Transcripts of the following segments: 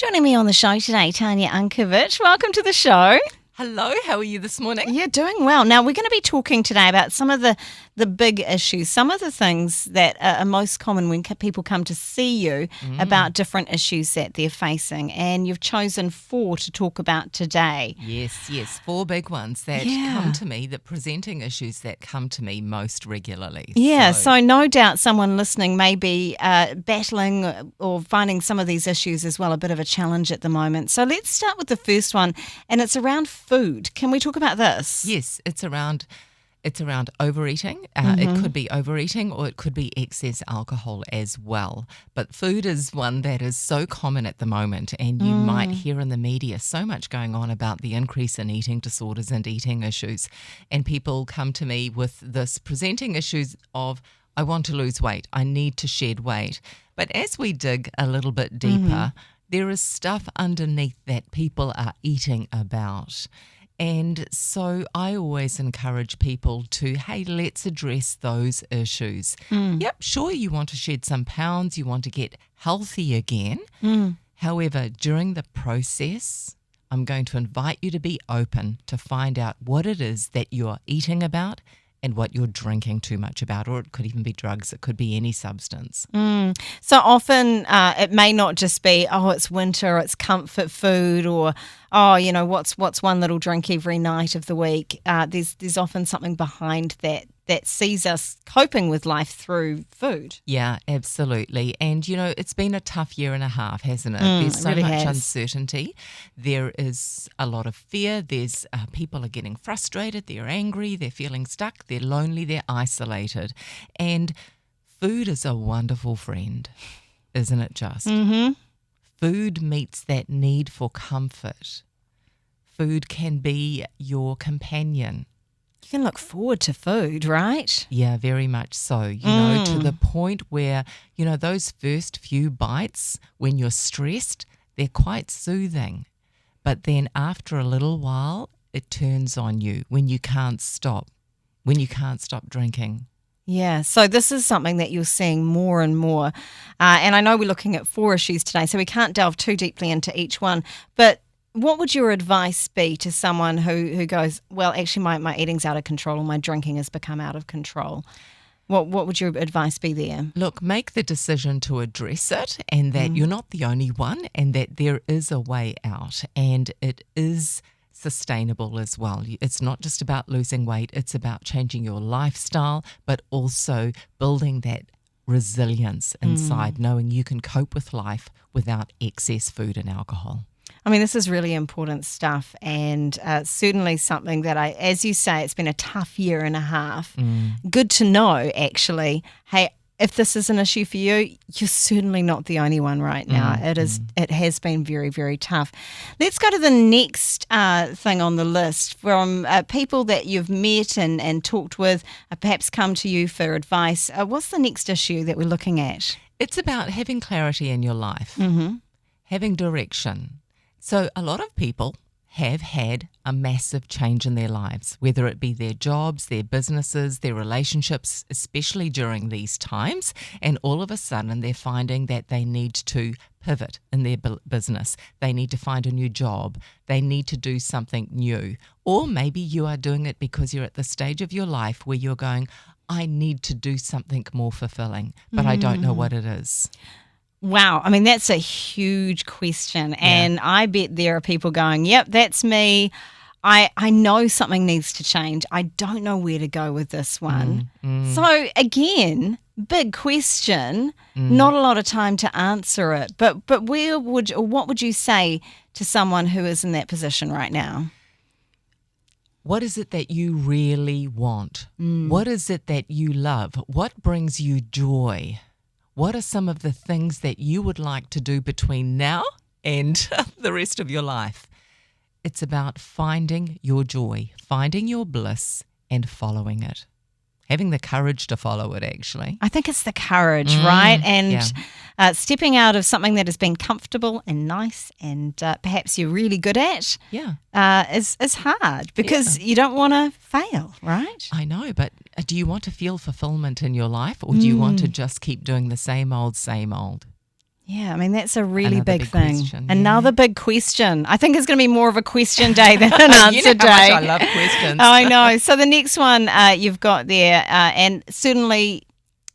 Joining me on the show today, Tanya Unkovic. Welcome to the show. Hello, how are you this morning? Yeah, doing well. Now, we're going to be talking today about some of the big issues, some of the things that are most common when people come to see you about different issues that they're facing. And you've chosen 4 to talk about today. Yes, 4 big ones that come to me, the presenting issues that come to me most regularly. Yeah, so no doubt someone listening may be battling or finding some of these issues as well a bit of a challenge at the moment. So let's start with the first one, and it's around food. Can we talk about this? Yes, it's around overeating. It could be overeating or it could be excess alcohol as well. But food is one that is so common at the moment, and you might hear in the media so much going on about the increase in eating disorders and eating issues. And people come to me with this presenting issues of, I want to lose weight, I need to shed weight. But as we dig a little bit deeper, there is stuff underneath that people are eating about. And so I always encourage people to, hey, let's address those issues. Yep, sure, you want to shed some pounds, you want to get healthy again. However, during the process, I'm going to invite you to be open to find out what it is that you're eating about and what you're drinking too much about, or it could even be drugs, it could be any substance. So often it may not just be, oh, it's winter, it's comfort food, or, oh, you know, what's one little drink every night of the week. There's often something behind that sees us coping with life through food. Yeah, absolutely. And, you know, it's been a tough year and a half, hasn't it? There's so really much has. uncertainty. There is a lot of fear. There's people are getting frustrated. They're angry. They're feeling stuck. They're lonely. They're isolated. And food is a wonderful friend, isn't it just? Food meets that need for comfort. Food can be your companion. You can look forward to food, right? Yeah, very much so. You know, to the point where, you know, those first few bites when you're stressed, they're quite soothing. But then after a little while, it turns on you when you can't stop drinking. Yeah, so this is something that you're seeing more and more. And I know we're looking at 4 issues today, so we can't delve too deeply into each one. But what would your advice be to someone who goes, well, actually my eating's out of control or my drinking has become out of control? What would your advice be there? Look, make the decision to address it, and that you're not the only one, and that there is a way out, and it is sustainable as well. It's not just about losing weight, it's about changing your lifestyle, but also building that resilience inside, knowing you can cope with life without excess food and alcohol. I mean, this is really important stuff, and certainly something that as you say, it's been a tough year and a half. Good to know, actually. Hey, if this is an issue for you, you're certainly not the only one right now. It has been very, very tough. Let's go to the next thing on the list from people that you've met and talked with, perhaps come to you for advice. What's the next issue that we're looking at? It's about having clarity in your life, having direction. So a lot of people have had a massive change in their lives, whether it be their jobs, their businesses, their relationships, especially during these times. And all of a sudden they're finding that they need to pivot in their business. They need to find a new job. They need to do something new. Or maybe you are doing it because you're at the stage of your life where you're going, I need to do something more fulfilling, but I don't know what it is. Wow. I mean, that's a huge question. And I bet there are people going, yep, that's me. I know something needs to change. I don't know where to go with this one. So again, big question, not a lot of time to answer it. But what would you say to someone who is in that position right now? What is it that you really want? What is it that you love? What brings you joy? What are some of the things that you would like to do between now and the rest of your life? It's about finding your joy, finding your bliss, and following it. Having the courage to follow it, actually. I think it's the courage, right? And stepping out of something that has been comfortable and nice and perhaps you're really good at is hard because you don't want to fail, right? I know, but do you want to feel fulfillment in your life, or do you want to just keep doing the same old, same old? Yeah, I mean, that's a really Another big thing. question, Another big question. I think it's going to be more of a question day than an answer you know day. how much I love questions. Oh, I know. So the next one you've got there, and certainly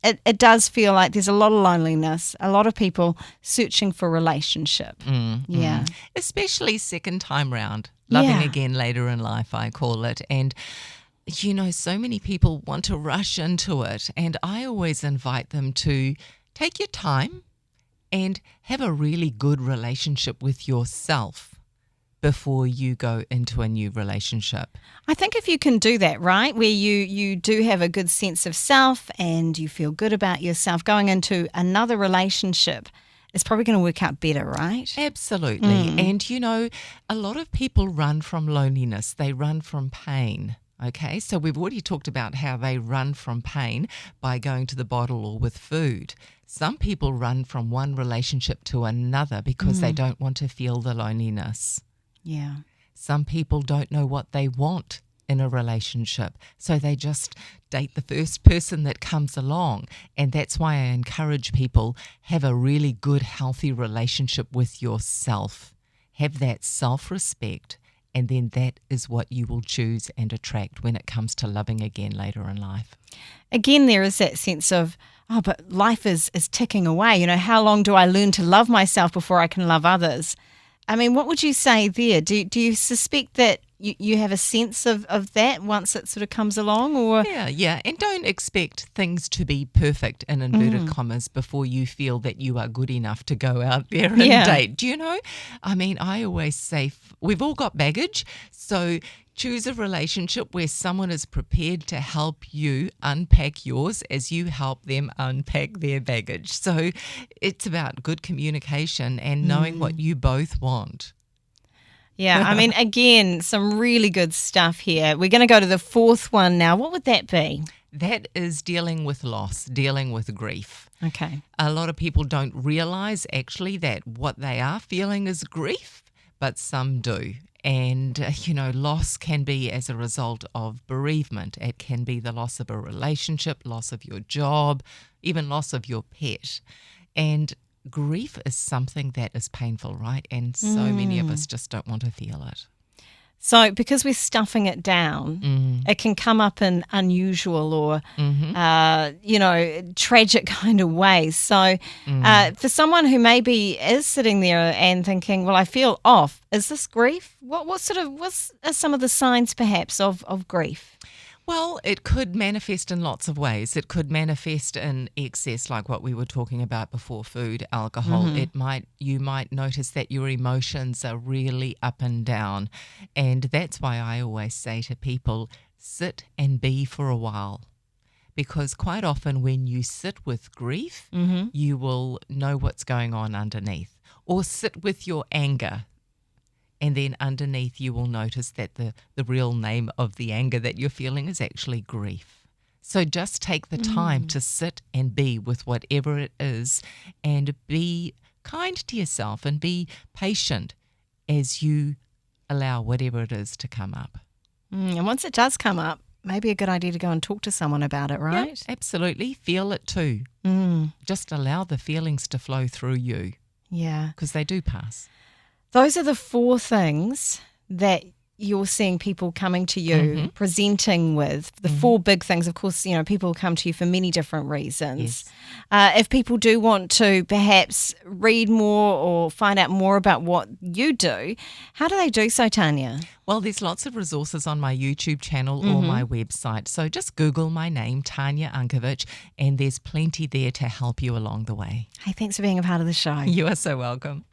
it does feel like there's a lot of loneliness, a lot of people searching for relationship. Yeah. Especially second time round. Loving Yeah. again later in life, I call it. And so many people want to rush into it. And I always invite them to take your time and have a really good relationship with yourself before you go into a new relationship. I think if you can do that, right, where you do have a good sense of self and you feel good about yourself, going into another relationship is probably going to work out better, right? Absolutely. And, a lot of people run from loneliness. They run from pain. Okay, so we've already talked about how they run from pain by going to the bottle or with food. Some people run from one relationship to another because they don't want to feel the loneliness. Yeah. Some people don't know what they want in a relationship, so they just date the first person that comes along. And that's why I encourage people, have a really good, healthy relationship with yourself. Have that self-respect. And then that is what you will choose and attract when it comes to loving again later in life. Again, there is that sense of, but life is ticking away. How long do I learn to love myself before I can love others? I mean, what would you say there? Do you suspect that you have a sense of that once it sort of comes along? Or Yeah. And don't expect things to be perfect in inverted commas before you feel that you are good enough to go out there and date. Do you know? I mean, I always say we've all got baggage, so choose a relationship where someone is prepared to help you unpack yours as you help them unpack their baggage. So it's about good communication and knowing what you both want. Yeah, I mean, again, some really good stuff here. We're going to go to the fourth one now. What would that be? That is dealing with loss, dealing with grief. Okay. A lot of people don't realize actually that what they are feeling is grief, but some do. And, loss can be as a result of bereavement. It can be the loss of a relationship, loss of your job, even loss of your pet. And grief is something that is painful, right? And so many of us just don't want to feel it. So because we're stuffing it down, it can come up in unusual or, tragic kind of ways. So for someone who maybe is sitting there and thinking, well, I feel off, is this grief? What are some of the signs perhaps of grief? Well, it could manifest in lots of ways. It could manifest in excess, like what we were talking about before, food, alcohol. You might notice that your emotions are really up and down. And that's why I always say to people, sit and be for a while. Because quite often when you sit with grief, you will know what's going on underneath. Or sit with your anger. And then underneath you will notice that the real name of the anger that you're feeling is actually grief. So just take the time to sit and be with whatever it is and be kind to yourself and be patient as you allow whatever it is to come up. And once it does come up, maybe a good idea to go and talk to someone about it, right? Yeah, absolutely. Feel it too. Just allow the feelings to flow through you. Yeah. Because they do pass. Those are the four things that you're seeing people coming to you, presenting with. The four big things. Of course, people come to you for many different reasons. Yes. If people do want to perhaps read more or find out more about what you do, how do they do so, Tanya? Well, there's lots of resources on my YouTube channel or my website. So just Google my name, Tanya Unkovic, and there's plenty there to help you along the way. Hey, thanks for being a part of the show. You are so welcome.